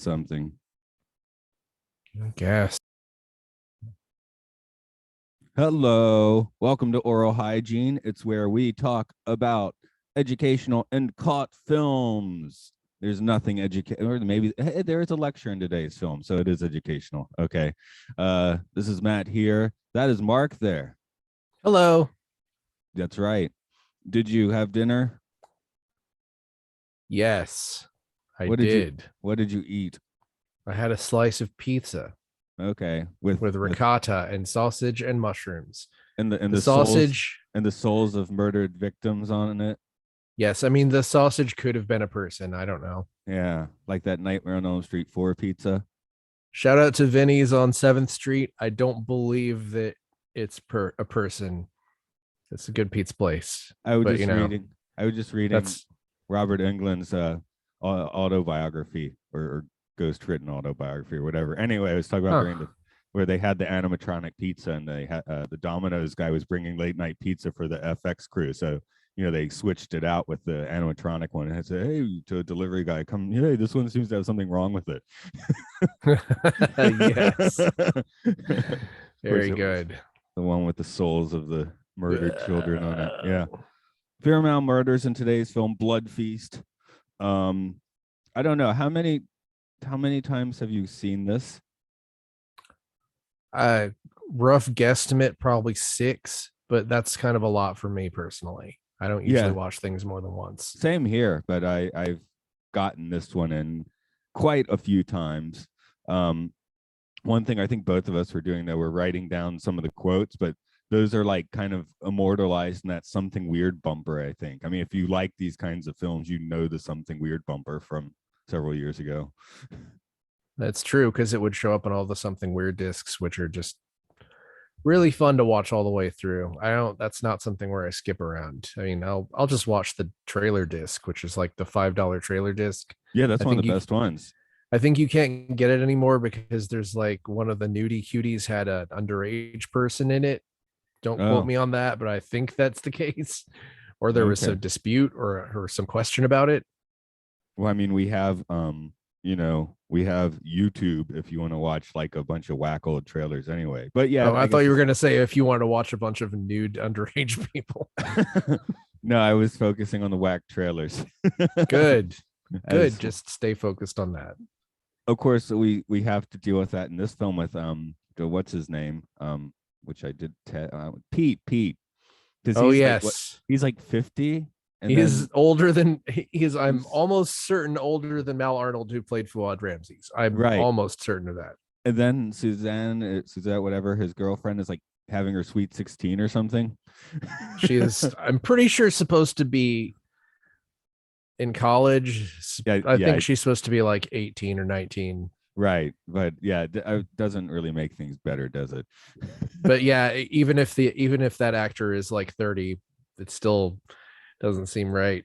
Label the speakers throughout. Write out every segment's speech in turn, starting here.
Speaker 1: something.
Speaker 2: I guess.
Speaker 1: Hello, welcome to Aural Hygiene. It's where we talk about educational and caught films. There's nothing educational, or maybe hey, there is a lecture in today's film, so it is educational. Okay, this is Matt here. That is Mark there.
Speaker 2: Hello.
Speaker 1: That's right. Did you have dinner?
Speaker 2: Yes, I
Speaker 1: What did you
Speaker 2: did.
Speaker 1: What did you eat?
Speaker 2: I had a slice of pizza
Speaker 1: Okay,
Speaker 2: with ricotta and sausage and mushrooms.
Speaker 1: and
Speaker 2: The
Speaker 1: the souls
Speaker 2: sausage,
Speaker 1: and the souls of murdered victims on it.
Speaker 2: yes, I mean the sausage could have been a person. I don't know.
Speaker 1: Yeah, like that Nightmare on Elm Street 4 pizza.
Speaker 2: Shout out to Vinny's on 7th Street. I don't believe that it's a person. It's a good pizza place.
Speaker 1: I was
Speaker 2: But
Speaker 1: just reading. I was just reading
Speaker 2: that's
Speaker 1: Robert Englund's autobiography or ghost written autobiography or whatever. Anyway, I was talking about where they had the animatronic pizza and they had the Domino's guy was bringing late night pizza for the FX crew. So they switched it out with the animatronic one and said, "Hey, to a delivery guy, come. Hey, this one seems to have something wrong with it."
Speaker 2: yes. Very good.
Speaker 1: The one with the souls of the murdered children on it. Yeah. Fair amount of murders in today's film, Blood Feast. I don't know how many times have you seen this?
Speaker 2: Rough guesstimate, probably 6, but that's kind of a lot for me personally. I don't usually watch things more than once.
Speaker 1: Same here, but I've gotten this one in quite a few times. One thing I think both of us were doing, though, we're writing down some of the quotes, but those are like kind of immortalized in that something weird bumper, I think. I mean, if you like these kinds of films, the something weird bumper from several years ago.
Speaker 2: That's true, because it would show up on all the something weird discs, which are just really fun to watch all the way through. That's not something where I skip around. I mean, I'll just watch the trailer disc, which is like the $5 trailer disc.
Speaker 1: Yeah, that's one of the best ones.
Speaker 2: I think you can't get it anymore because there's like one of the nudie cuties had an underage person in it. Don't quote me on that, but I think that's the case. Or there was some dispute or some question about it.
Speaker 1: Well, I mean, we have we have YouTube if you want to watch like a bunch of whack old trailers anyway. But yeah,
Speaker 2: I thought you were going to say if you want to watch a bunch of nude underage people.
Speaker 1: No, I was focusing on the whack trailers.
Speaker 2: Good. Just stay focused on that.
Speaker 1: Of course, we have to deal with that in this film with what's his name? Which I did Pete.
Speaker 2: Oh, yes.
Speaker 1: He's like 50.
Speaker 2: And he's older than I'm almost certain older than Mal Arnold, who played Fuad Ramses. I'm almost certain of that.
Speaker 1: And then Suzette, whatever, his girlfriend is like having her sweet 16 or something.
Speaker 2: She is, I'm pretty sure, supposed to be in college. I think she's supposed to be like 18 or 19.
Speaker 1: Right. But yeah, it doesn't really make things better, does it?
Speaker 2: But yeah, even if that actor is like 30, it still doesn't seem right.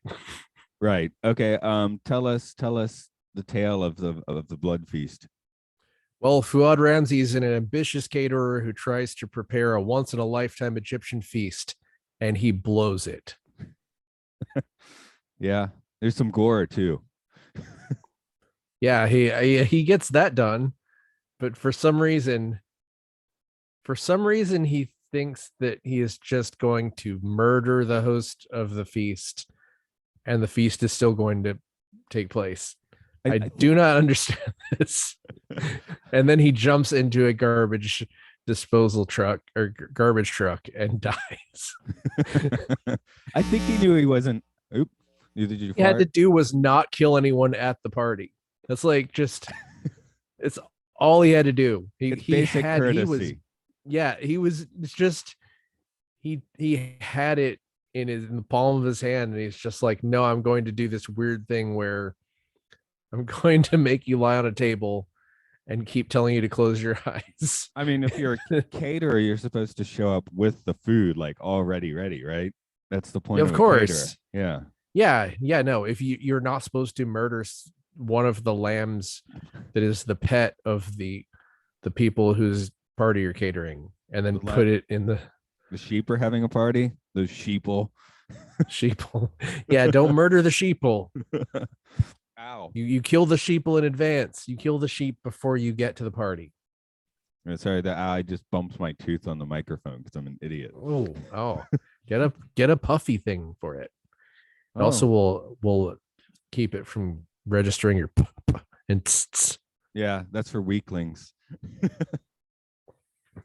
Speaker 1: Right. Okay. Tell us the tale of the blood feast.
Speaker 2: Well, Fuad Ramsey is an ambitious caterer who tries to prepare a once in a lifetime Egyptian feast, and he blows it.
Speaker 1: Yeah. There's some gore too.
Speaker 2: Yeah, he gets that done, but for some reason he thinks that he is just going to murder the host of the feast, and the feast is still going to take place. I do not understand this. And then he jumps into a garbage disposal truck or garbage truck and dies.
Speaker 1: I think he knew he wasn't. Oop.
Speaker 2: Did you had to do was not kill anyone at the party. That's like it's all he had to do. He had courtesy. He had it in the palm of his hand, and he's just like, no, I'm going to do this weird thing where I'm going to make you lie on a table and keep telling you to close your eyes.
Speaker 1: I mean, if you're a caterer, you're supposed to show up with the food like already ready, right? That's the point.
Speaker 2: Of course.
Speaker 1: Yeah.
Speaker 2: Yeah. No, if you're not supposed to murder one of the lambs that is the pet of the people whose party you're catering, and then put it in the
Speaker 1: sheep are having a party. Those sheeple.
Speaker 2: Yeah, don't murder the sheeple.
Speaker 1: Ow.
Speaker 2: You kill the sheeple in advance. You kill the sheep before you get to the party.
Speaker 1: Sorry, that I just bumped my tooth on the microphone because I'm an idiot.
Speaker 2: Oh, get a puffy thing for it. It
Speaker 1: Oh.
Speaker 2: also will keep it from registering your and
Speaker 1: yeah, that's for weaklings.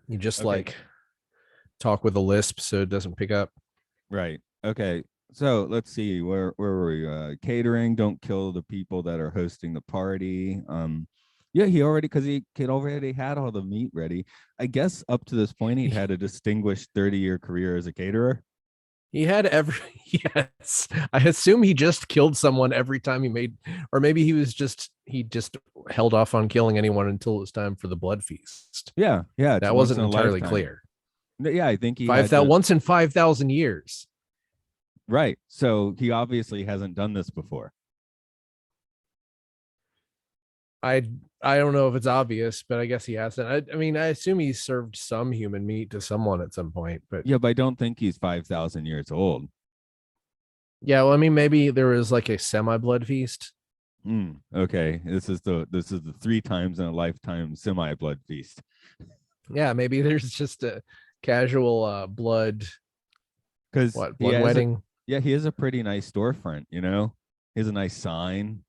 Speaker 2: You just
Speaker 1: Okay.
Speaker 2: like talk with a lisp so it doesn't pick up.
Speaker 1: Right. Okay. So let's see. Where were we? Catering. Don't kill the people that are hosting the party. Yeah, he already already had all the meat ready. I guess up to this point he'd had a distinguished 30-year career as a caterer.
Speaker 2: He had yes. I assume he just killed someone every time he made, or maybe he just held off on killing anyone until it was time for the blood feast.
Speaker 1: Yeah, yeah.
Speaker 2: That wasn't entirely clear.
Speaker 1: Yeah, I think he
Speaker 2: once in 5,000 years.
Speaker 1: Right. So he obviously hasn't done this before.
Speaker 2: I don't know if it's obvious, but I guess he hasn't. I mean, I assume he served some human meat to someone at some point, but
Speaker 1: yeah, but I don't think he's 5,000 years old.
Speaker 2: Yeah, well, I mean, maybe there was like a semi-blood feast.
Speaker 1: Okay, this is the 3 times in a lifetime semi-blood feast.
Speaker 2: Yeah, maybe there's just a casual blood.
Speaker 1: Because
Speaker 2: blood wedding?
Speaker 1: He has a pretty nice storefront. He has a nice sign.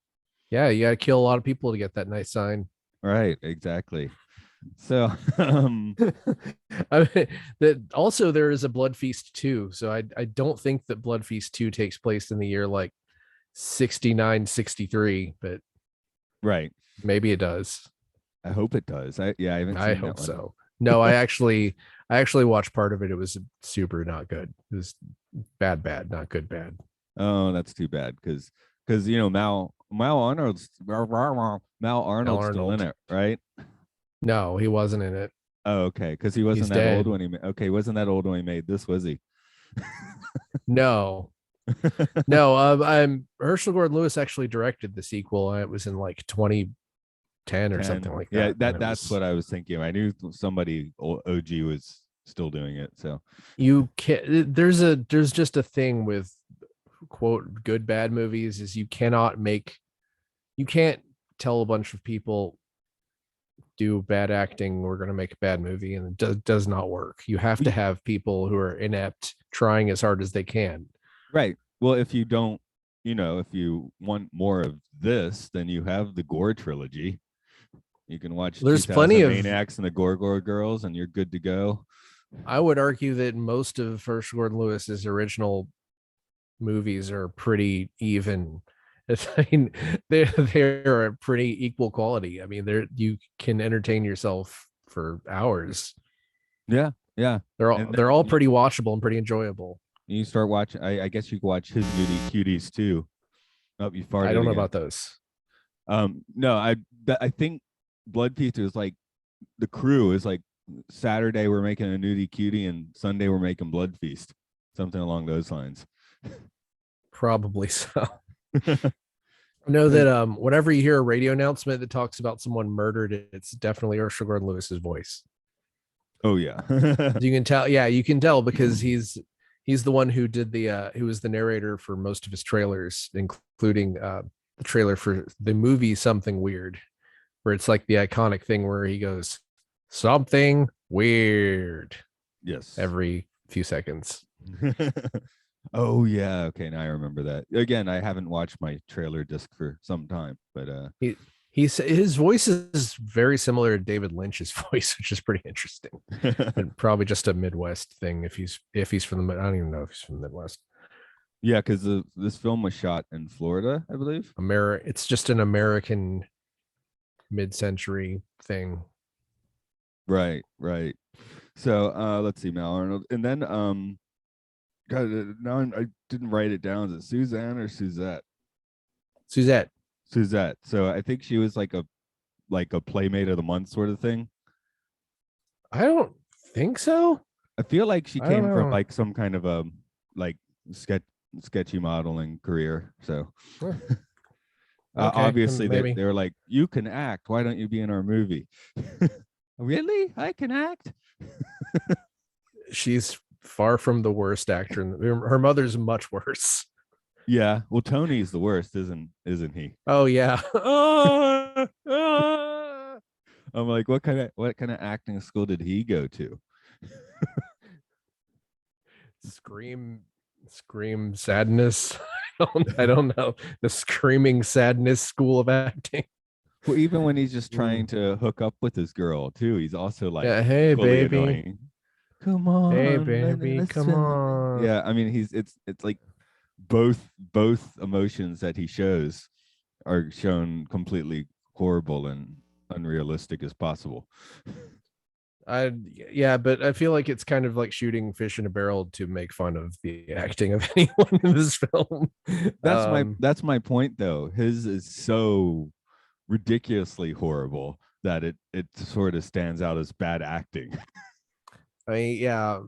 Speaker 2: Yeah, you got to kill a lot of people to get that nice sign.
Speaker 1: Right, exactly. So,
Speaker 2: I mean, that also there is a Blood Feast 2. So I don't think that Blood Feast 2 takes place in the year like 69, 63, but
Speaker 1: right.
Speaker 2: Maybe it does.
Speaker 1: I hope it does. I haven't seen
Speaker 2: I hope so. No, I actually watched part of it. It was super not good. It was bad, not good, bad.
Speaker 1: Oh, that's too bad because Mal Arnold's still in it, right?
Speaker 2: No, he wasn't in it.
Speaker 1: Oh, okay, because he wasn't that old when he wasn't that old when he made this, was he?
Speaker 2: No. I'm Herschel Gordon Lewis actually directed the sequel. It was in like 2010 or something like that.
Speaker 1: Yeah, that's what I was thinking. I knew somebody OG was still doing it. So
Speaker 2: you can't. There's just a thing with quote good bad movies is you can't tell a bunch of people do bad acting, we're going to make a bad movie, and it does not work. You have to have people who are inept trying as hard as they can.
Speaker 1: Right. Well, if you don't, if you want more of this, then you have the Gore trilogy. You can watch
Speaker 2: there's plenty of
Speaker 1: Maniacs and the Gore Girls, and you're good to go.
Speaker 2: I would argue that most of Herschel Gordon Lewis's original movies are pretty even. I mean, they're a pretty equal quality. I mean, you can entertain yourself for hours.
Speaker 1: Yeah.
Speaker 2: They're all pretty watchable and pretty enjoyable.
Speaker 1: You start watching. I guess you can watch his Nudie Cuties too. Oh, you farted.
Speaker 2: I don't know about those.
Speaker 1: No, I think Blood Feast is like the crew is like Saturday we're making a Nudie Cutie and Sunday we're making Blood Feast, something along those lines.
Speaker 2: Probably so. I know that whenever you hear a radio announcement that talks about someone murdered, it's definitely Herschel Gordon Lewis's voice.
Speaker 1: Oh yeah.
Speaker 2: You can tell. Yeah, you can tell because he's the one who did who was the narrator for most of his trailers, including the trailer for the movie Something Weird, where it's like the iconic thing where he goes something weird.
Speaker 1: Yes.
Speaker 2: Every few seconds.
Speaker 1: Oh yeah, okay, now I remember that. Again, I haven't watched my trailer disc for some time, but
Speaker 2: his voice is very similar to David Lynch's voice, which is pretty interesting. And probably just a Midwest thing if he's from the I don't even know if he's from the Midwest.
Speaker 1: Yeah, because this film was shot in Florida, I believe.
Speaker 2: It's just an American mid-century thing.
Speaker 1: Right. So let's see, Mal Arnold, and then God, now I didn't write it down. Is it Suzanne or Suzette? Suzette. So I think she was like a Playmate of the Month sort of thing.
Speaker 2: I don't think so.
Speaker 1: I feel like she came from like some kind of a like sketchy modeling career. So
Speaker 2: okay,
Speaker 1: obviously they were like, you can act. Why don't you be in our movie? Really? I can act.
Speaker 2: She's far from the worst actor. Her mother's much worse.
Speaker 1: Yeah. Well, Tony's the worst, isn't he?
Speaker 2: Oh yeah.
Speaker 1: I'm like, what kind of acting school did he go to?
Speaker 2: Scream, scream sadness. I don't know. The screaming sadness school of acting.
Speaker 1: Well, even when he's just trying
Speaker 2: Mm.
Speaker 1: to hook up with this girl too, he's also like
Speaker 2: Yeah, hey
Speaker 1: equally
Speaker 2: baby.
Speaker 1: annoying. Come
Speaker 2: Hey
Speaker 1: on,
Speaker 2: baby, come
Speaker 1: listen.
Speaker 2: on.
Speaker 1: Yeah, I mean, it's like both emotions that he shows are shown completely horrible and unrealistic as possible.
Speaker 2: I Yeah, but I feel like it's kind of like shooting fish in a barrel to make fun of the acting of anyone in this film.
Speaker 1: That's my point though. His is so ridiculously horrible that it sort of stands out as bad acting.
Speaker 2: I mean, yeah,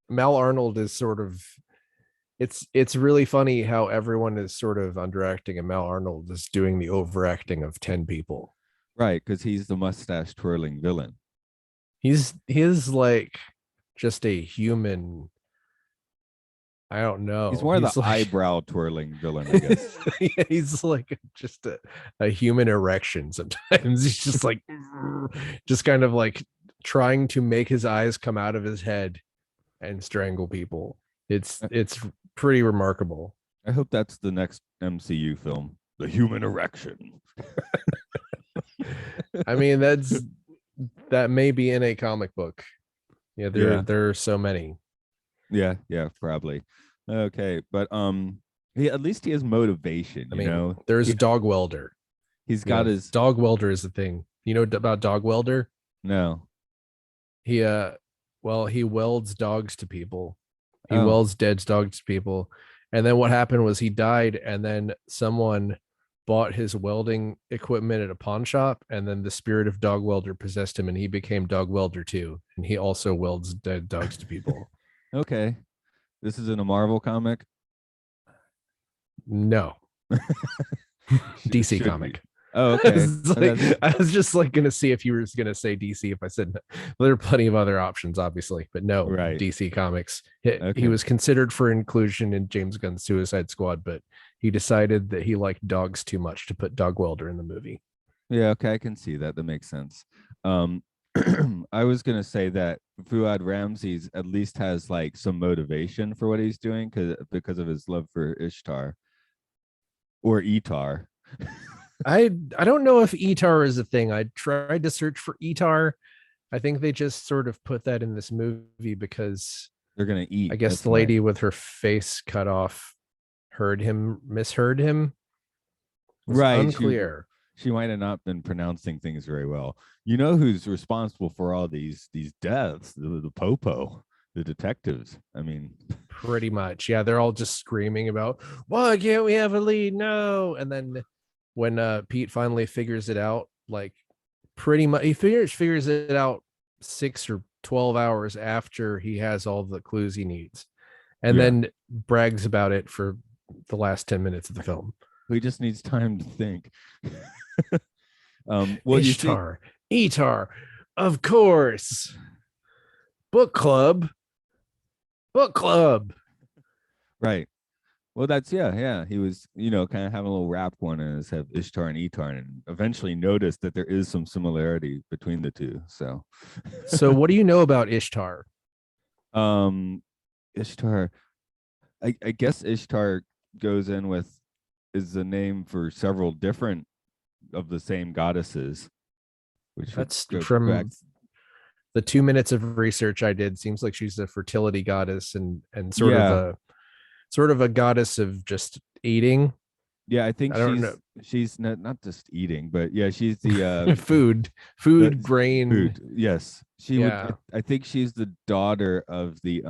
Speaker 2: Mal Arnold is sort of it's really funny how everyone is sort of underacting and Mal Arnold is doing the overacting of 10 people.
Speaker 1: Right, because he's the mustache twirling villain.
Speaker 2: He's like just a human. I don't
Speaker 1: He's
Speaker 2: know.
Speaker 1: more the
Speaker 2: He's like
Speaker 1: eyebrow twirling villain, I guess.
Speaker 2: yeah, he's like just a human erection sometimes. He's just like just kind of like trying to make his eyes come out of his head and strangle people. It's pretty remarkable.
Speaker 1: I hope that's the next MCU film, The Human Erection.
Speaker 2: I mean, that may be in a comic book. Yeah, there are so many.
Speaker 1: Yeah, probably. Okay, but at least he has motivation,
Speaker 2: I
Speaker 1: you
Speaker 2: mean,
Speaker 1: know.
Speaker 2: there's a dog welder.
Speaker 1: He's got his
Speaker 2: Dog welder is the thing. You know about dog welder?
Speaker 1: no.
Speaker 2: He well, he welds dogs to people. He
Speaker 1: Oh,
Speaker 2: welds dead dogs to people. And then what happened was he died, and then someone bought his welding equipment at a pawn shop, and then the spirit of dog welder possessed him, and he became dog welder too. And he also welds dead dogs to people.
Speaker 1: okay. This is in a Marvel comic.
Speaker 2: No, DC
Speaker 1: Should be.
Speaker 2: comic.
Speaker 1: Oh, okay.
Speaker 2: I was just like gonna see if you were gonna say DC if I said no. Well, there are plenty of other options, obviously, but no,
Speaker 1: Right.
Speaker 2: DC Comics. He
Speaker 1: Okay.
Speaker 2: was considered for inclusion in James Gunn's Suicide Squad, but he decided that he liked dogs too much to put Dog Welder in the movie.
Speaker 1: Yeah, okay, I can see that. That makes sense. Um, I was gonna say that Fuad Ramses at least has like some motivation for what he's doing because of his love for Ishtar or Etar.
Speaker 2: I don't know if Etar is a thing. I tried to search for Etar. I think they just sort of put that in this movie because
Speaker 1: They're gonna eat.
Speaker 2: I guess
Speaker 1: That's
Speaker 2: the lady with her face cut off misheard him. Was
Speaker 1: right.
Speaker 2: unclear.
Speaker 1: She might have not been pronouncing things very well. You know who's responsible for all these deaths? The Popo, the detectives. I mean,
Speaker 2: Pretty much. Yeah, they're all just screaming about why can't we have a lead? No. And then when Pete finally figures it out, like pretty much he figures it out 6 or 12 hours after he has all the clues he needs. And
Speaker 1: yeah,
Speaker 2: then brags about it for the last 10 minutes of the film.
Speaker 1: he just needs time to think. Well,
Speaker 2: Ishtar, Etar, of course. Book club.
Speaker 1: Right. Well, that's yeah. He was, kind of having a little rap one and have Ishtar and Etar, and eventually noticed that there is some similarity between the two. So,
Speaker 2: So what do you know about Ishtar?
Speaker 1: Ishtar, I guess Ishtar goes in with is the name for several different of the same goddesses, which
Speaker 2: That's
Speaker 1: would go
Speaker 2: from
Speaker 1: back.
Speaker 2: the 2 minutes of research I did. Seems like she's a fertility goddess and
Speaker 1: Yeah.
Speaker 2: sort of a goddess of just eating.
Speaker 1: Yeah, I think
Speaker 2: I don't know.
Speaker 1: she's not just eating, but yeah, she's the
Speaker 2: food,
Speaker 1: the
Speaker 2: grain.
Speaker 1: food. Yes, she would.
Speaker 2: Yeah.
Speaker 1: I think she's the daughter of the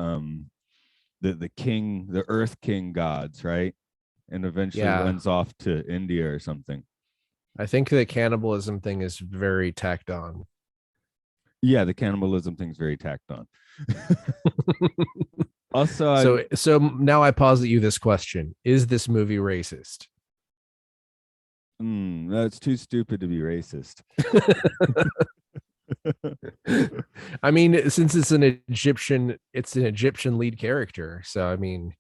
Speaker 1: king, the Earth King gods, right? And eventually
Speaker 2: Yeah.
Speaker 1: runs off to India or something.
Speaker 2: I think the cannibalism thing is very tacked on.
Speaker 1: Yeah, the cannibalism thing's very tacked on. Also,
Speaker 2: so now I posit you this question: is this movie racist?
Speaker 1: that's too stupid to be racist.
Speaker 2: I mean, since it's an Egyptian lead character, so I mean,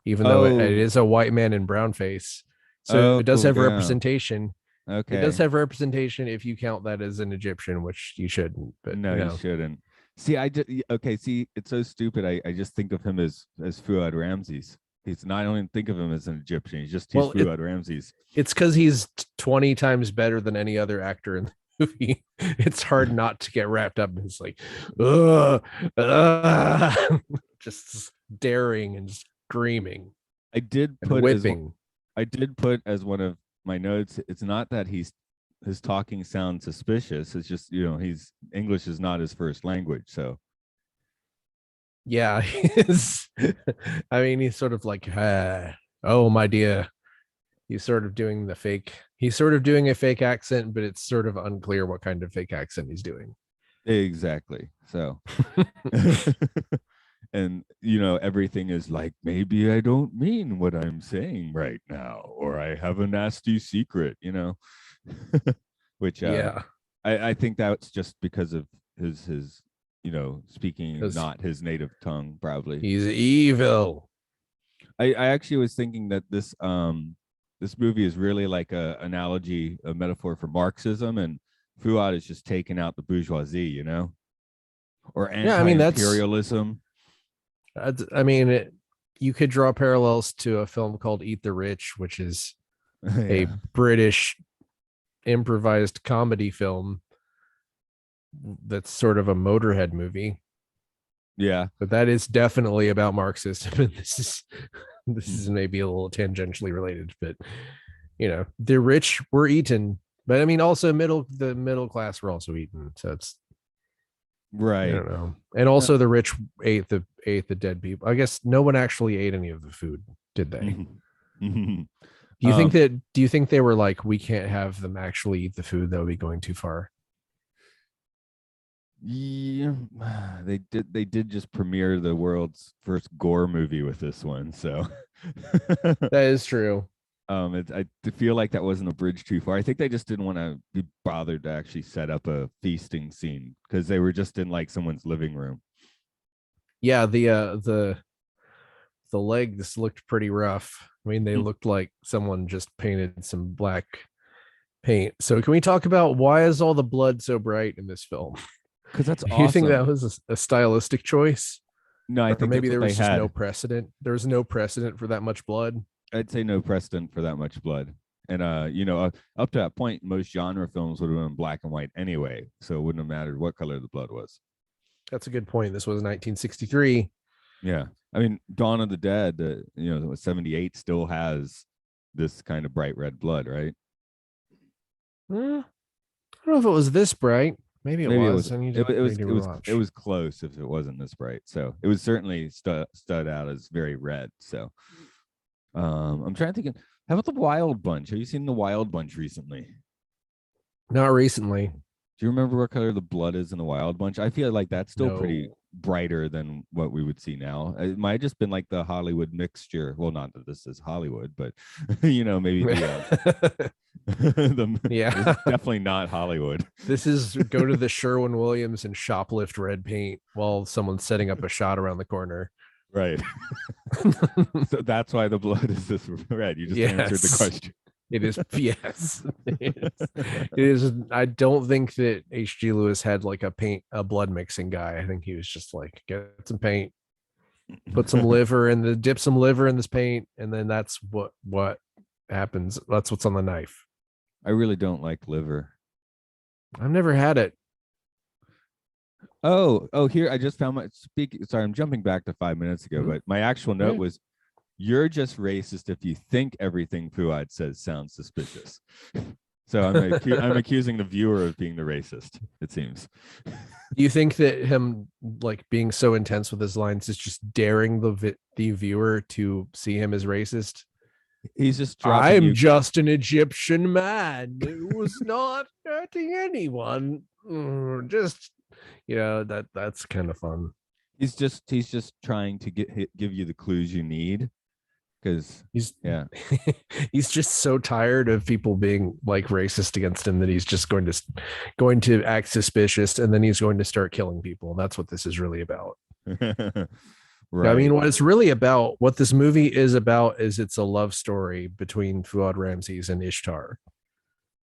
Speaker 2: even though it is a white man in brown face. So it does have representation.
Speaker 1: Okay.
Speaker 2: It does have representation if you count that as an Egyptian, which you shouldn't. But
Speaker 1: no, you shouldn't. See, see, it's so stupid. I just think of him as Fuad Ramses. He's not, I don't even think of him as an Egyptian. He's Fuad Ramses.
Speaker 2: It's because he's 20 times better than any other actor in the movie. It's hard not to get wrapped up in his like, just daring and screaming.
Speaker 1: I did put as one of my notes. It's not that his talking sounds suspicious. It's just, he's English is not his first language. So
Speaker 2: yeah, I mean, he's sort of like, oh my dear. He's sort of doing a fake accent, but it's sort of unclear what kind of fake accent he's doing.
Speaker 1: Exactly. So and everything is like, maybe I don't mean what I'm saying right now, or I have a nasty secret, which I think that's just because of his speaking not his native tongue. Probably
Speaker 2: he's evil.
Speaker 1: I actually was thinking that this movie is really like a metaphor for Marxism, and Fuad is just taking out the bourgeoisie, or anti-imperialism.
Speaker 2: I mean, you could draw parallels to a film called Eat the Rich, which is a British improvised comedy film that's sort of a Motorhead movie.
Speaker 1: Yeah,
Speaker 2: but that is definitely about Marxism, and this is maybe a little tangentially related, but the rich were eaten, but I mean also the middle class were also eaten, so it's
Speaker 1: right.
Speaker 2: I don't know. And also the rich ate the dead people. I guess no one actually ate any of the food, did they? Do you think they were like, we can't have them actually eat the food, that would be going too far?
Speaker 1: Yeah, they did just premiere the world's first gore movie with this one, so
Speaker 2: that is true.
Speaker 1: I feel like that wasn't a bridge too far. I think they just didn't want to be bothered to actually set up a feasting scene, because they were just in like someone's living room.
Speaker 2: Yeah, the legs looked pretty rough. I mean, they looked like someone just painted some black paint. So can we talk about why is all the blood so bright in this film?
Speaker 1: Because that's awesome.
Speaker 2: You think that was a stylistic choice?
Speaker 1: No, I think
Speaker 2: maybe there was just no precedent. There was no precedent for that much blood.
Speaker 1: I'd say no precedent for that much blood. And up to that point, most genre films would have been black and white anyway, so it wouldn't have mattered what color the blood was.
Speaker 2: That's a good point. This was 1963.
Speaker 1: Yeah, I mean, Dawn of the Dead, 78 still has this kind of bright red blood, right?
Speaker 2: I don't know if it was this bright. Maybe it was.
Speaker 1: It was close if it wasn't this bright. So it was certainly stood out as very red. So I'm trying to think. How about the Wild Bunch? Have you seen the Wild Bunch recently?
Speaker 2: Not recently.
Speaker 1: Do you remember what color the blood is in the Wild Bunch? I feel like that's still pretty brighter than what we would see now. It might have just been like the Hollywood mixture. Well, not that this is Hollywood, but maybe
Speaker 2: yeah,
Speaker 1: definitely not Hollywood.
Speaker 2: This is go to the Sherwin-Williams and shoplift red paint while someone's setting up a shot around the corner.
Speaker 1: Right. So that's why the blood is this red. You just answered the question.
Speaker 2: It is. Yes, it is. I don't think that H.G. Lewis had like a blood mixing guy. I think he was just like, get some paint, put some liver and dip some liver in this paint, and then that's what happens. That's what's on the knife.
Speaker 1: I really don't like liver.
Speaker 2: I've never had it.
Speaker 1: Oh, here I just found sorry, I'm jumping back to 5 minutes ago, but my actual note was, you're just racist if you think everything Fuad says sounds suspicious. So I'm accusing the viewer of being the racist, it seems.
Speaker 2: Do you think that him like being so intense with his lines is just daring the viewer to see him as racist?
Speaker 1: He's just
Speaker 2: I'm just an Egyptian man who was not hurting anyone. Just that's kind of fun.
Speaker 1: He's just trying to give you the clues you need, because
Speaker 2: he's just so tired of people being like racist against him that he's just going to act suspicious, and then he's going to start killing people. And that's what this is really about.
Speaker 1: Right.
Speaker 2: I mean, what it's really about, what this movie is about, is it's a love story between Fuad Ramses and Ishtar.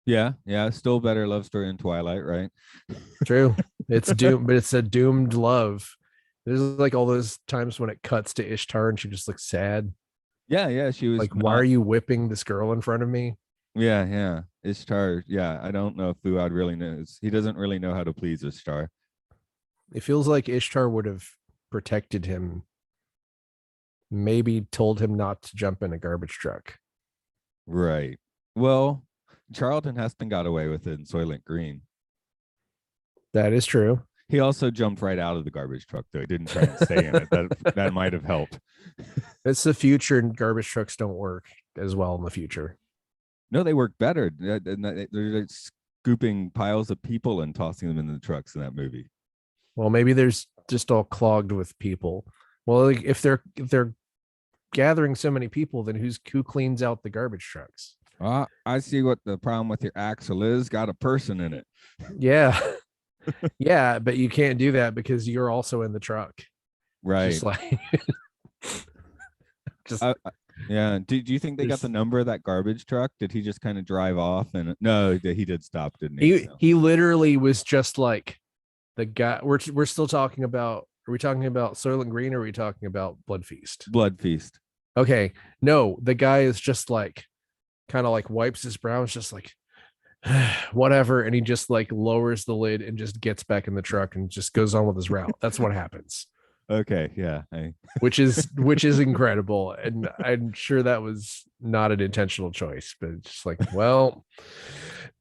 Speaker 1: Yeah, yeah. Still better love story in Twilight, right?
Speaker 2: True. It's doomed, but it's a doomed love. There's like all those times when it cuts to Ishtar and she just looks sad.
Speaker 1: Yeah, yeah. She was
Speaker 2: Like, why are you whipping this girl in front of me?
Speaker 1: Yeah, yeah. Ishtar. Yeah, I don't know if Fuad really knows. He doesn't really know how to please Ishtar.
Speaker 2: It feels like Ishtar would have protected him, maybe told him not to jump in a garbage truck.
Speaker 1: Right. Well, Charlton Heston got away with it in Soylent Green.
Speaker 2: That is true.
Speaker 1: He also jumped right out of the garbage truck, though. He didn't try and stay in it. That might have helped.
Speaker 2: It's the future, and garbage trucks don't work as well in the future.
Speaker 1: No, they work better. They're scooping piles of people and tossing them in the trucks in that movie.
Speaker 2: Well, maybe there's just all clogged with people. Well, like, if they're gathering so many people, then who cleans out the garbage trucks?
Speaker 1: I see what the problem with your axle is. Got a person in it.
Speaker 2: Yeah. Yeah, but you can't do that because you're also in the truck.
Speaker 1: Right.
Speaker 2: Just like just
Speaker 1: yeah. Do you think they got the number of that garbage truck? Did he just kind of drive off? And no, he did stop, didn't he?
Speaker 2: He literally was just like the guy. We're still talking about. Are we talking about Soylent Green, or are we talking about Blood Feast?
Speaker 1: Blood Feast.
Speaker 2: Okay. No, the guy is just like kind of like wipes his brow. It's just like whatever, and he just like lowers the lid and just gets back in the truck and just goes on with his route. That's what happens.
Speaker 1: Okay, yeah.
Speaker 2: Which is incredible, and I'm sure that was not an intentional choice, but it's just like, well,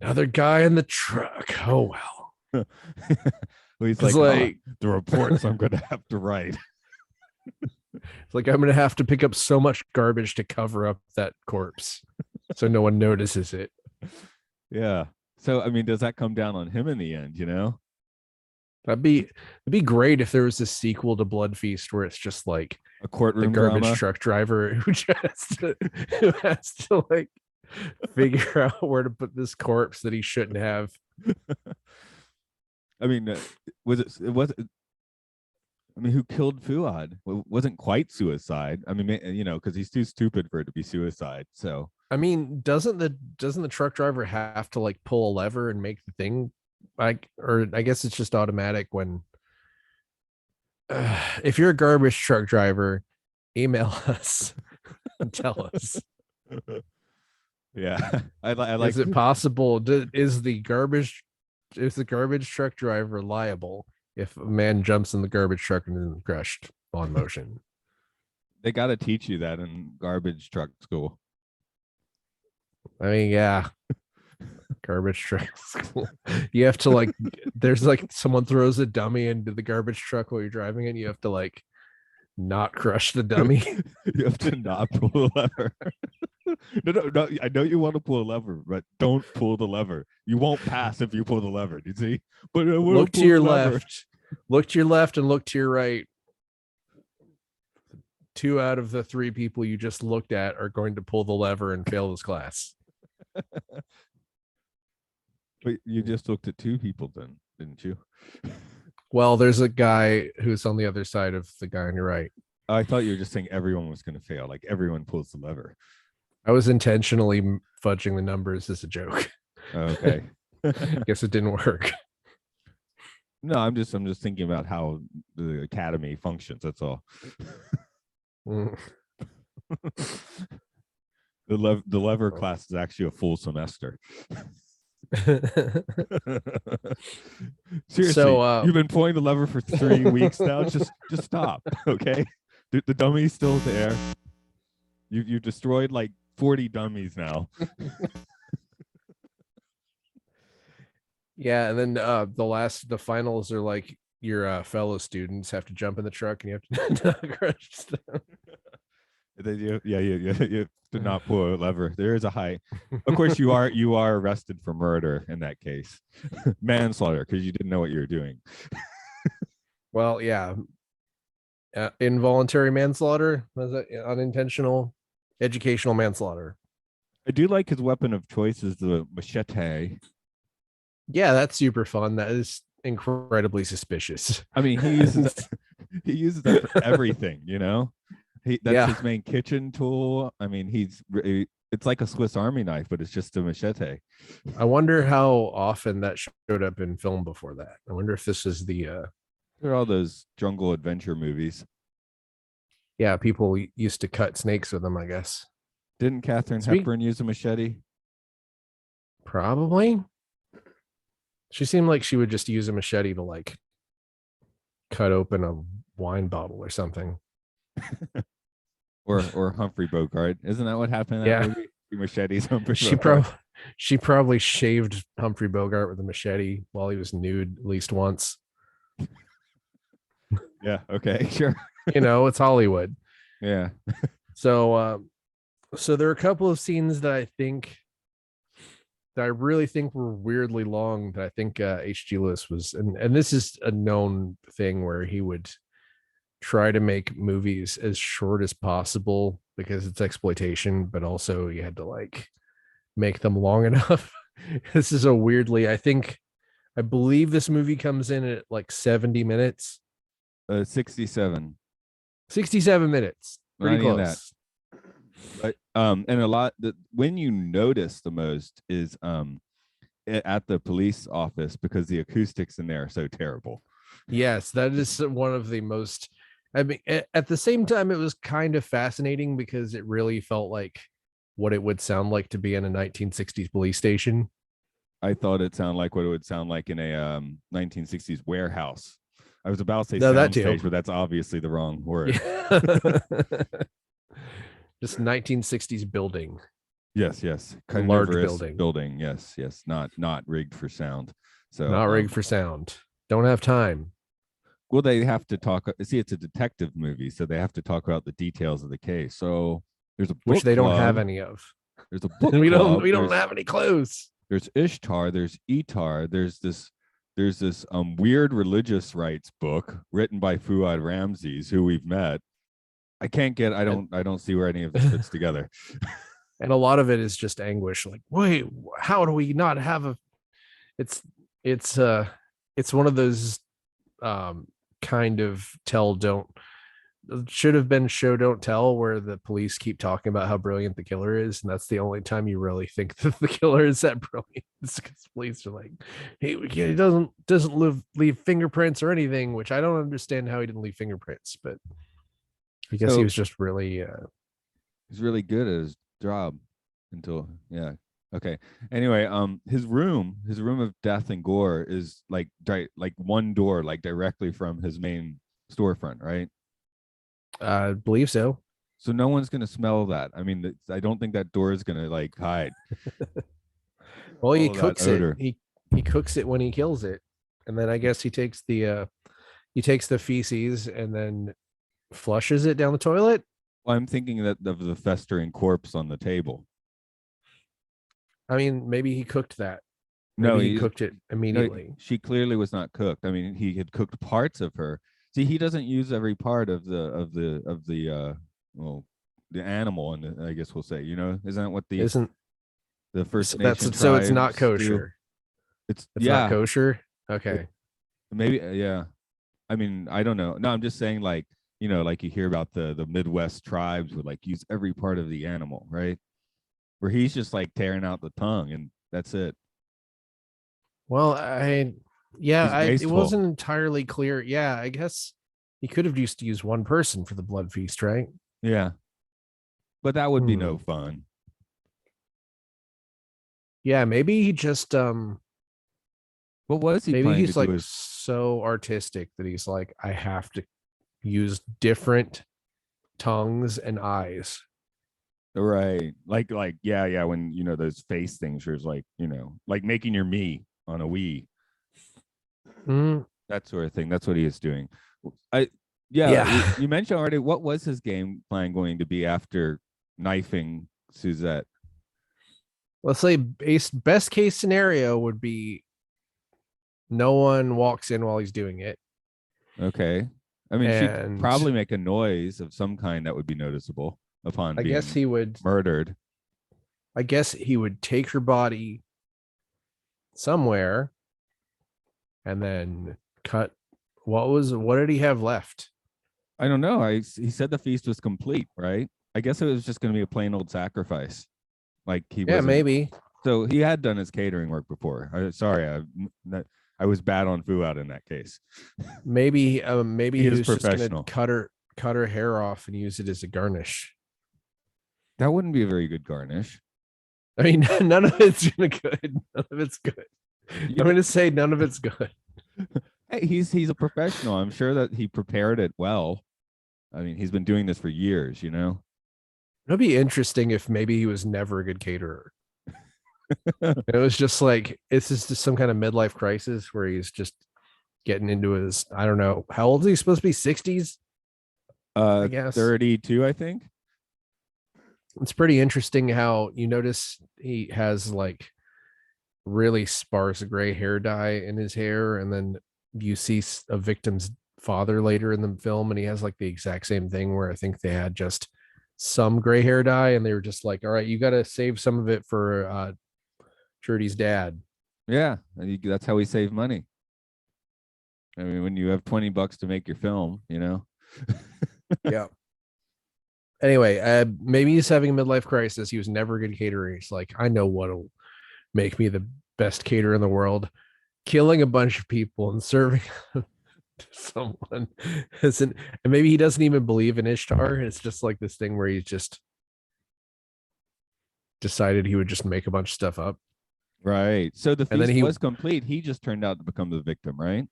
Speaker 2: another guy in the truck. Oh well.
Speaker 1: Well, he's like the reports I'm gonna have to write.
Speaker 2: It's like, I'm gonna have to pick up so much garbage to cover up that corpse so no one notices it.
Speaker 1: Yeah. So I mean, does that come down on him in the end, you know?
Speaker 2: It'd be great if there was a sequel to Blood Feast where it's just like
Speaker 1: a courtroom
Speaker 2: the garbage
Speaker 1: drama.
Speaker 2: Truck driver who has to like figure out where to put this corpse that he shouldn't have.
Speaker 1: I mean, I mean, who killed Fuad? It wasn't quite suicide. I mean, you know, because he's too stupid for it to be suicide. So
Speaker 2: I mean, doesn't the truck driver have to like pull a lever and make the thing? Or I guess it's just automatic when if you're a garbage truck driver, email us and tell us.
Speaker 1: Yeah, I like.
Speaker 2: Is it possible? Is the garbage truck driver liable if a man jumps in the garbage truck and is crushed on motion?
Speaker 1: They got to teach you that in garbage truck school.
Speaker 2: I mean, yeah. Garbage truck school. You have to like, there's like someone throws a dummy into the garbage truck while you're driving it. You have to like not crush the dummy.
Speaker 1: You have to not pull the lever. No. I know you want to pull a lever, but don't pull the lever. You won't pass if you pull the lever. You see? But
Speaker 2: look to your left. Look to your left and look to your right. 2 out of the 3 people you just looked at are going to pull the lever and fail this class.
Speaker 1: But you just looked at 2 people then, didn't you?
Speaker 2: Well, there's a guy who's on the other side of the guy on your right.
Speaker 1: I thought you were just saying everyone was going to fail. Like everyone pulls the lever.
Speaker 2: I was intentionally fudging the numbers as a joke.
Speaker 1: Okay.
Speaker 2: Guess it didn't work.
Speaker 1: No, I'm just thinking about how the academy functions. That's all.
Speaker 2: Mm.
Speaker 1: The lever class is actually a full semester. Seriously,
Speaker 2: so,
Speaker 1: you've been pulling the lever for 3 weeks now. Just stop, okay? The dummy's still there. You destroyed like 40 dummies now.
Speaker 2: Yeah, and then the finals are like your fellow students have to jump in the truck and you have to crush them.
Speaker 1: You have to not pull a lever. There is a high. Of course, you are arrested for murder in that case, manslaughter, because you didn't know what you were doing.
Speaker 2: Well, yeah, involuntary manslaughter, was it unintentional? Educational manslaughter.
Speaker 1: I do like his weapon of choice is the machete.
Speaker 2: Yeah, that's super fun. That is incredibly suspicious.
Speaker 1: I mean, He uses that for everything, you know. That's
Speaker 2: Yeah.
Speaker 1: his main kitchen tool. I mean, it's like a Swiss Army knife, but it's just a machete.
Speaker 2: I wonder how often that showed up in film before that. I wonder if this is the
Speaker 1: There are all those jungle adventure movies.
Speaker 2: yeah, people used to cut snakes with them, I guess.
Speaker 1: Didn't Katharine Hepburn use a machete?
Speaker 2: Probably. She seemed like she would just use a machete to like cut open a wine bottle or something.
Speaker 1: or Humphrey Bogart. Isn't that what happened in that movie? Machetes Humphrey Bogart.
Speaker 2: She probably shaved Humphrey Bogart with a machete while he was nude at least once.
Speaker 1: Yeah, okay, sure.
Speaker 2: You know, it's Hollywood.
Speaker 1: Yeah.
Speaker 2: So there are a couple of scenes that I really think were weirdly long that I think H.G. Lewis was, and this is a known thing where he would try to make movies as short as possible because it's exploitation, but also you had to like make them long enough. This is a weirdly, I believe this movie comes in at like 70 minutes.
Speaker 1: 67.
Speaker 2: 67 minutes. Pretty close.
Speaker 1: But and a lot that when you notice the most is at the police office because the acoustics in there are so terrible.
Speaker 2: Yes, that is one of the most, I mean, at the same time, it was kind of fascinating because it really felt like what it would sound like to be in a 1960s police station.
Speaker 1: I thought it sounded like what it would sound like in a 1960s warehouse. I was about to say soundstage, but that's obviously the wrong word.
Speaker 2: Yeah. Just 1960s building.
Speaker 1: Yes.
Speaker 2: Large building.
Speaker 1: Yes. Not rigged for sound. So
Speaker 2: not rigged for sound. Don't have time.
Speaker 1: Well, they have to talk. See, it's a detective movie, so they have to talk about the details of the case. So there's a book
Speaker 2: which they
Speaker 1: club.
Speaker 2: don't have any of.
Speaker 1: There's a book.
Speaker 2: we don't have any clues.
Speaker 1: There's Ishtar. There's Etar. There's this weird religious rights book written by Fuad Ramses, who we've met. I don't see where any of this fits together.
Speaker 2: And a lot of it is just anguish. Like, wait, how do we not have a? It's one of those kind of should have been show don't tell, where the police keep talking about how brilliant the killer is, and that's the only time you really think that the killer is that brilliant. Because police are like, he doesn't leave fingerprints or anything, which I don't understand how he didn't leave fingerprints, but I guess he was just really
Speaker 1: he's really good at his job until okay. Anyway, his room of death and gore is like one door, like directly from his main storefront, right?
Speaker 2: I believe so.
Speaker 1: So no one's gonna smell that. I mean, I don't think that door is gonna like hide.
Speaker 2: Well, he cooks it. He cooks it when he kills it, and then I guess he takes the feces and then flushes it down the toilet.
Speaker 1: Well, I'm thinking that of the festering corpse on the table.
Speaker 2: I mean, maybe he cooked that.
Speaker 1: Maybe
Speaker 2: he cooked it immediately.
Speaker 1: No, she clearly was not cooked. I mean, he had cooked parts of her. See, he doesn't use every part of the animal, and I guess we'll say, isn't that what the First Nation
Speaker 2: so it's not kosher.
Speaker 1: Do? It's
Speaker 2: not kosher. Okay.
Speaker 1: Maybe yeah. I mean, I don't know. No, I'm just saying, like, like you hear about the Midwest tribes would like use every part of the animal, right? Where he's just like tearing out the tongue and that's it.
Speaker 2: Well, it wasn't entirely clear. Yeah, I guess he could have used one person for the blood feast, right?
Speaker 1: Yeah. But that would be no fun.
Speaker 2: Yeah, maybe he just
Speaker 1: what was he?
Speaker 2: Maybe he's like so artistic that he's like, I have to use different tongues and eyes.
Speaker 1: Right. Like yeah, when those face things, there's like, like making your me on a Wii. That sort of thing. That's what he is doing. You mentioned already, what was his game plan going to be after knifing Suzette?
Speaker 2: Let's say best case scenario would be no one walks in while he's doing it.
Speaker 1: Okay. I mean, she'd probably make a noise of some kind that would be noticeable upon being murdered.
Speaker 2: I guess he would take her body somewhere and then cut. What did he have left?
Speaker 1: I don't know. He said the feast was complete, right? I guess it was just going to be a plain old sacrifice. Like he
Speaker 2: Yeah,
Speaker 1: wasn't.
Speaker 2: maybe.
Speaker 1: So he had done his catering work before. I was bad on Fuad in that case.
Speaker 2: Maybe
Speaker 1: He
Speaker 2: he
Speaker 1: is
Speaker 2: was just gonna
Speaker 1: professional.
Speaker 2: cut her hair off and use it as a garnish.
Speaker 1: That wouldn't be a very good garnish.
Speaker 2: I mean, none of it's gonna good. None of it's good. I'm gonna say none of it's good.
Speaker 1: Hey, he's a professional. I'm sure that he prepared it well. I mean, he's been doing this for years, you know.
Speaker 2: It'd be interesting if maybe he was never a good caterer. It was just like it's just some kind of midlife crisis where he's just getting into his, I don't know, how old is he supposed to be? 60s, I guess.
Speaker 1: 32, I think.
Speaker 2: It's pretty interesting how you notice he has like really sparse gray hair dye in his hair, and then you see a victim's father later in the film, and he has like the exact same thing where I think they had just some gray hair dye, and they were just like, all right, you got to save some of it for Trudy's dad.
Speaker 1: Yeah, that's how we save money. I mean, when you have $20 to make your film, you know.
Speaker 2: Yeah. Anyway, maybe he's having a midlife crisis. He was never a good caterer. He's like, I know what'll make me the best caterer in the world. Killing a bunch of people and serving to someone isn't, and maybe he doesn't even believe in Ishtar. It's just like this thing where he's just decided he would just make a bunch of stuff up.
Speaker 1: Right. So the
Speaker 2: And then
Speaker 1: feast was complete. He just turned out to become the victim, right?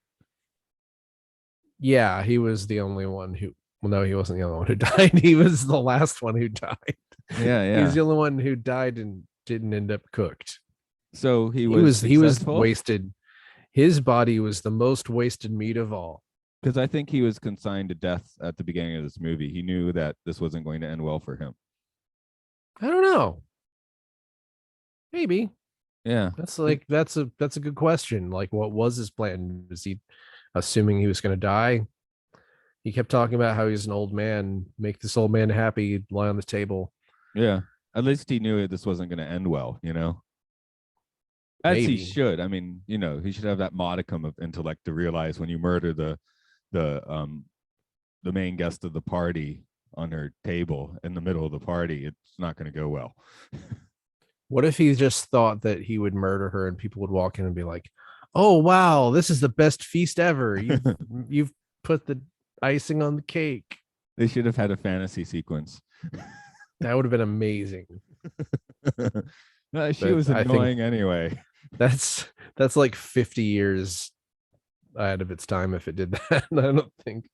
Speaker 2: Yeah, he was the only one who, well, no, he wasn't the only one who died. He was the last one who died.
Speaker 1: Yeah,
Speaker 2: He's the only one who died and didn't end up cooked.
Speaker 1: So he was
Speaker 2: Wasted. His body was the most wasted meat of all.
Speaker 1: Because I think he was consigned to death at the beginning of this movie. He knew that this wasn't going to end well for him.
Speaker 2: I don't know. Maybe.
Speaker 1: Yeah.
Speaker 2: That's a good question. Like, what was his plan? Was he assuming he was going to die? He kept talking about how he's an old man, make this old man happy, lie on the table.
Speaker 1: Yeah. At least he knew this wasn't going to end well, you know? As he should. I mean, you know, he should have that modicum of intellect to realize when you murder the main guest of the party on her table in the middle of the party, it's not going to go well.
Speaker 2: What if he just thought that he would murder her and people would walk in and be like, "Oh wow, this is the best feast ever. You've put the icing on the cake."
Speaker 1: They should have had a fantasy sequence.
Speaker 2: That would have been amazing.
Speaker 1: No, she was annoying anyway.
Speaker 2: That's like 50 years ahead of its time if it did that. I don't think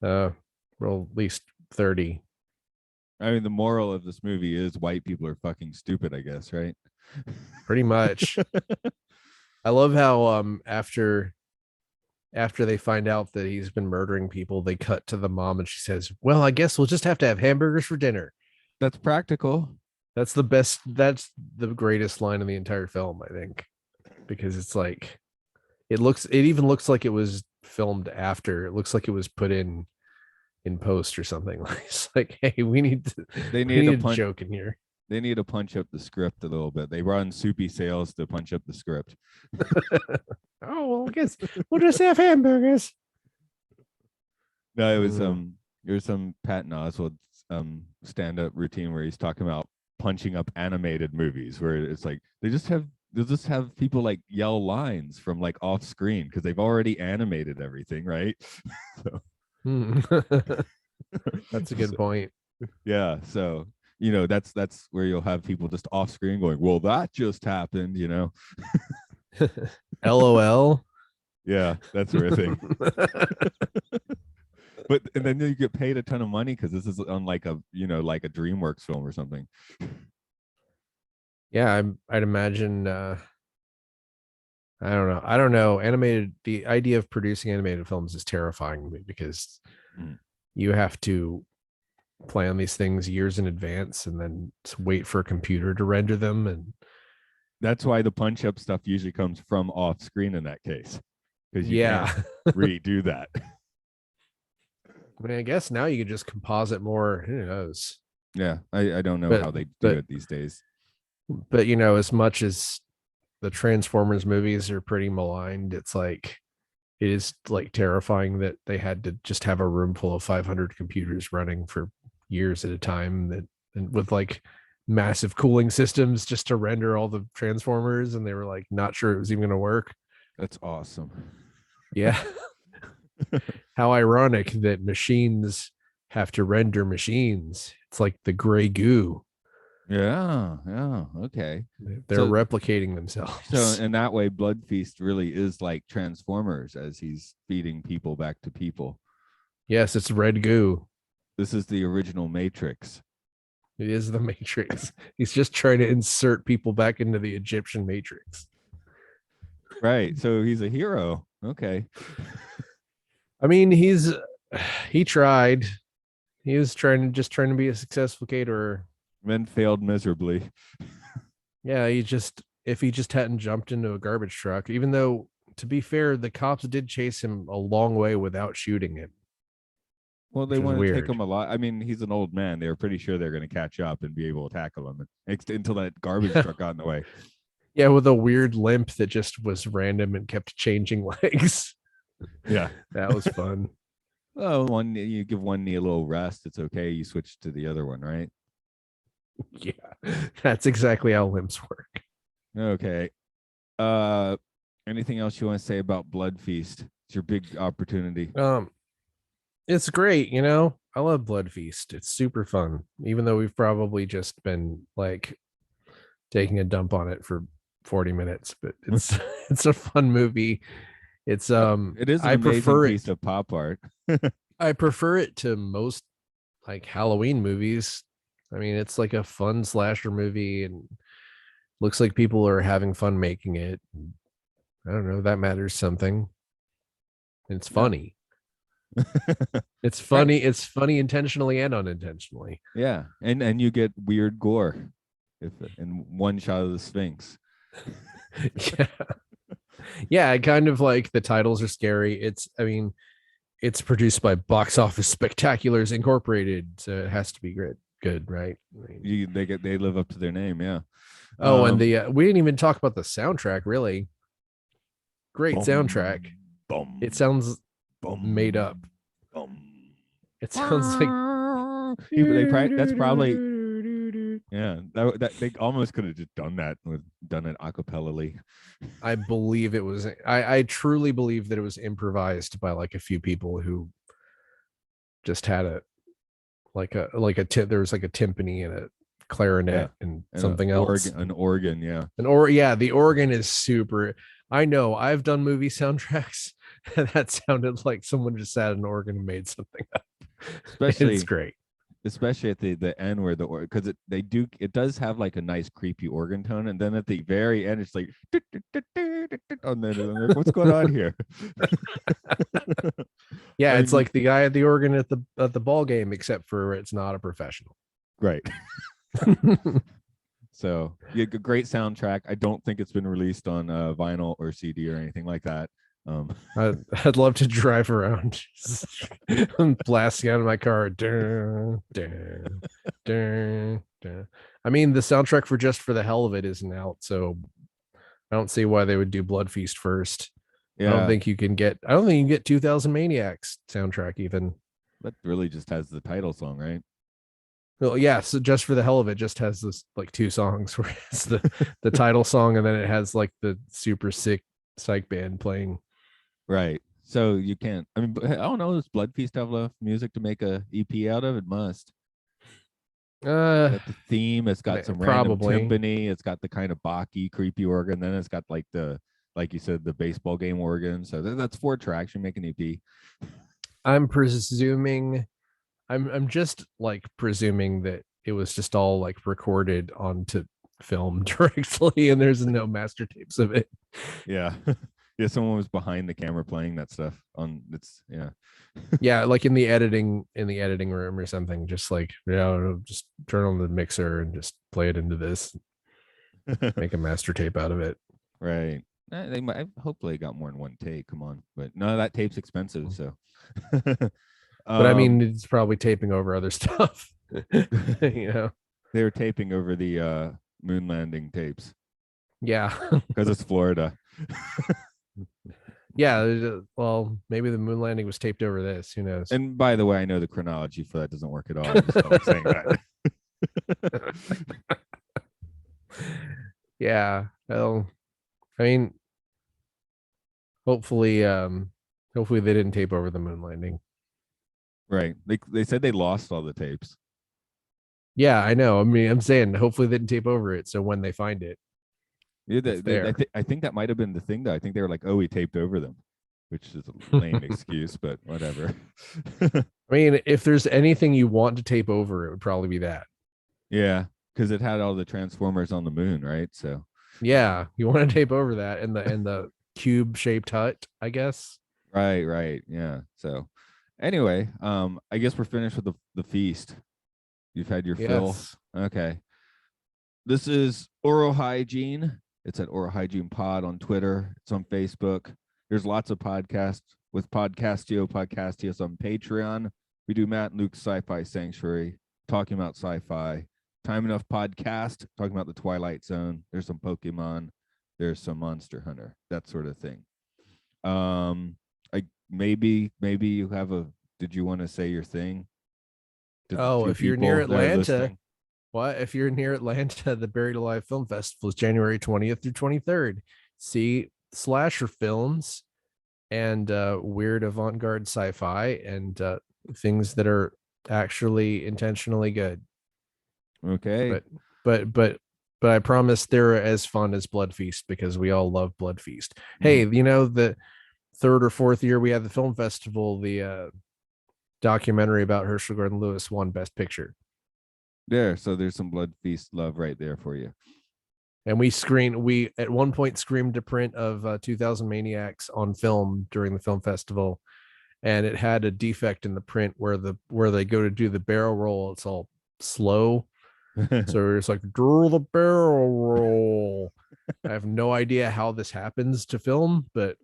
Speaker 2: well, at least 30.
Speaker 1: I mean, the moral of this movie is white people are fucking stupid, I guess, right?
Speaker 2: Pretty much. I love how after they find out that he's been murdering people, they cut to the mom and she says, "Well, I guess we'll just have to have hamburgers for dinner."
Speaker 1: That's practical.
Speaker 2: That's the best. That's the greatest line in the entire film, I think, because it's like it even looks like it was filmed after. It looks like it was put in post or something. It's like, hey, we need a joke in here.
Speaker 1: They need to punch up the script a little bit. They run soupy sales to punch up the script.
Speaker 2: Oh, well, I guess we'll just have hamburgers.
Speaker 1: No, it was there's some Patton Oswalt stand-up routine where he's talking about punching up animated movies where it's like they'll just have people like yell lines from like off screen because they've already animated everything, right? So
Speaker 2: that's a good point.
Speaker 1: Yeah, so you know that's where you'll have people just off screen going, well, that just happened, you know.
Speaker 2: LOL.
Speaker 1: Yeah, that sort of thing. But and then you get paid a ton of money because this is on like a DreamWorks film or something.
Speaker 2: Yeah, I'd imagine. I don't know. Animated. The idea of producing animated films is terrifying to me because you have to plan these things years in advance and then wait for a computer to render them, and
Speaker 1: that's why the punch up stuff usually comes from off screen in that case because you can't redo that.
Speaker 2: I mean, I guess now you can just composite more. Who knows?
Speaker 1: Yeah, I don't know how they do it these days.
Speaker 2: But you know, as much as the Transformers movies are pretty maligned, it's like it is like terrifying that they had to just have a room full of 500 computers running for years at a time, that and with like massive cooling systems just to render all the transformers, and they were like not sure it was even going to work.
Speaker 1: That's awesome.
Speaker 2: Yeah. How ironic that machines have to render machines. It's like the gray goo.
Speaker 1: Yeah, yeah, okay.
Speaker 2: They're
Speaker 1: So
Speaker 2: replicating themselves.
Speaker 1: So in that way, Blood Feast really is like Transformers as he's feeding people back to people.
Speaker 2: Yes, it's red goo.
Speaker 1: This is the original Matrix.
Speaker 2: It is the Matrix. He's just trying to insert people back into the Egyptian Matrix.
Speaker 1: Right. So he's a hero. Okay.
Speaker 2: I mean, he tried. He was trying to be a successful caterer.
Speaker 1: Then failed miserably.
Speaker 2: Yeah, if he just hadn't jumped into a garbage truck, even though to be fair, the cops did chase him a long way without shooting him.
Speaker 1: Well, they want to take him a lot. I mean, he's an old man. They were pretty sure they're going to catch up and be able to tackle him until that garbage truck got in the way.
Speaker 2: Yeah, with a weird limp that just was random and kept changing legs.
Speaker 1: Yeah,
Speaker 2: that was fun.
Speaker 1: Oh, you give one knee a little rest. It's okay. You switch to the other one, right?
Speaker 2: Yeah, that's exactly how limps work.
Speaker 1: Okay. Anything else you want to say about Blood Feast? It's your big opportunity.
Speaker 2: It's great, you know. I love Blood Feast. It's super fun, even though we've probably just been like taking a dump on it for 40 minutes, but it's it's a fun movie. It is an
Speaker 1: amazing piece of pop art.
Speaker 2: I prefer it to most like Halloween movies. I mean, it's like a fun slasher movie and looks like people are having fun making it. I don't know, that matters something. It's funny. It's funny. Right. It's funny intentionally and unintentionally.
Speaker 1: Yeah, and you get weird gore in one shot of the Sphinx.
Speaker 2: Yeah. Yeah, kind of like the titles are scary. It's produced by Box Office Spectaculars Incorporated, so it has to be good, right?
Speaker 1: They live up to their name, yeah.
Speaker 2: Oh, and we didn't even talk about the soundtrack, really. Great soundtrack. It sounds made up. It sounds like
Speaker 1: that's probably yeah. That they almost could have just done it acapella-ly.
Speaker 2: I believe it was. I truly believe that it was improvised by like a few people who just had there was like a timpani and a clarinet and something else.
Speaker 1: An organ, yeah.
Speaker 2: The organ is super. I know I've done movie soundtracks and that sounded like someone just sat an organ and made something up. Especially, it's great.
Speaker 1: Especially at the end where because it does have like a nice creepy organ tone, and then at the very end it's like what's going on here?
Speaker 2: Yeah, it's like the guy at the organ at the ball game, except for it's not a professional.
Speaker 1: Right. So yeah, great soundtrack. I don't think it's been released on vinyl or CD or anything like that.
Speaker 2: I'd love to drive around blasting out of my car. Dun, dun, dun, dun. I mean, the soundtrack for Just for the Hell of It isn't out, so I don't see why they would do Blood Feast first. Yeah. I don't think you can get 2000 Maniacs soundtrack even.
Speaker 1: That really just has the title song, right?
Speaker 2: Well, yeah, so Just for the Hell of It just has this like two songs where it's the title song and then it has like the super sick psych band playing.
Speaker 1: Right. So you can't, I mean, I don't know, does Blood Feast have enough music to make a EP out of? It must. The theme, it's got some probably random timpani, it's got the kind of Bach-y creepy organ, then it's got like like you said, the baseball game organ. So that's 4 tracks. You make an EP.
Speaker 2: I'm presuming, I'm just like presuming that it was just all like recorded onto film directly and there's no master tapes of it.
Speaker 1: Yeah. Yeah, someone was behind the camera playing that stuff on yeah.
Speaker 2: Yeah, like in the editing room or something, just like, just turn on the mixer and just play it into this, make a master tape out of it.
Speaker 1: Right. They might hopefully got more than one take. Come on, but no, that tape's expensive. So,
Speaker 2: but I mean, it's probably taping over other stuff. They
Speaker 1: were taping over the moon landing tapes.
Speaker 2: Yeah,
Speaker 1: because it's Florida.
Speaker 2: Yeah, well, maybe the moon landing was taped over this. Who knows?
Speaker 1: And by the way, I know the chronology for that doesn't work at all. I just felt like saying that.
Speaker 2: Yeah. Well, I mean, hopefully, hopefully they didn't tape over the moon landing.
Speaker 1: Right. They said they lost all the tapes.
Speaker 2: Yeah, I know. I mean, I'm saying hopefully they didn't tape over it, so when they find it,
Speaker 1: Yeah,
Speaker 2: it's there.
Speaker 1: I think that might have been the thing though. I think they were like, "Oh, we taped over them," which is a lame excuse, but whatever.
Speaker 2: I mean, if there's anything you want to tape over, it would probably be that.
Speaker 1: Yeah, because it had all the Transformers on the moon, right? So
Speaker 2: Yeah, you want to tape over that and the cube shaped hut, I guess.
Speaker 1: right, yeah. So anyway, I guess we're finished with the feast. You've had your fill.
Speaker 2: Yes.
Speaker 1: Okay. This is Oral Hygiene. It's at Oral Hygiene Pod on Twitter. It's on Facebook. There's lots of podcasts with Podcastios on Patreon. We do Matt and Luke's Sci-Fi Sanctuary, talking about sci-fi. Time Enough Podcast, talking about the Twilight Zone. There's some Pokemon. There's some Monster Hunter, that sort of thing. I maybe you have a. Did you want to say your thing?
Speaker 2: Oh, if you're near Atlanta, what? If you're near Atlanta, the Buried Alive Film Festival is January 20th through 23rd. See slasher films and weird avant-garde sci-fi and things that are actually intentionally good.
Speaker 1: Okay.
Speaker 2: But I promise they're as fun as Blood Feast because we all love Blood Feast.
Speaker 1: Mm-hmm.
Speaker 2: Hey, you know, the third or fourth year we had the film festival, the documentary about Herschel Gordon Lewis won Best Picture.
Speaker 1: There, so there's some Blood Feast love right there for you.
Speaker 2: And we at one point screamed a print of 2000 Maniacs on film during the film festival, and it had a defect in the print where they go to do the barrel roll, it's all slow. So it's like, do the barrel roll. I have no idea how this happens to film, but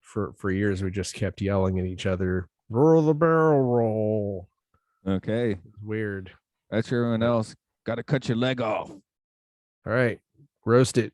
Speaker 2: for years we just kept yelling at each other, roll the barrel roll.
Speaker 1: Okay.
Speaker 2: Weird.
Speaker 1: That's everyone else. Got to cut your leg off.
Speaker 2: All right. Roast it.